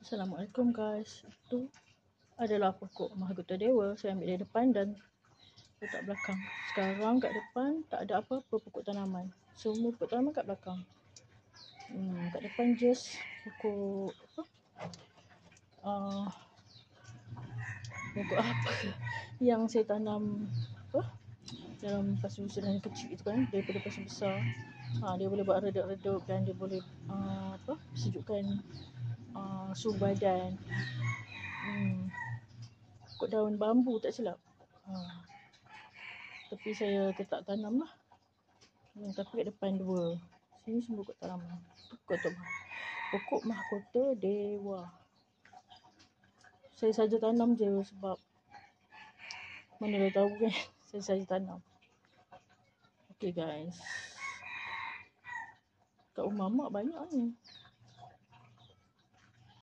Assalamualaikum guys. Itu adalah pokok mahkota dewa. Saya ambil dari depan dan letak belakang. Sekarang kat depan tak ada apa-apa pokok tanaman. Semua pokok tanaman kat belakang. Kat depan just pokok pokok apa yang saya tanam dalam pasu yang kecil itu kan, daripada pasu besar. Dia boleh buat redup-redup dan dia boleh sejukkan suhu badan. Pokok daun bambu tak silap. Tapi saya tetap tanam lah. Tapi kat depan dua. Sini semua pokok tanaman. Pokok mahkota dewa. Saya saja tanam je sebab mana dah tahu kan. Saya saja tanam. Okay guys. Kat rumah mak banyak ni.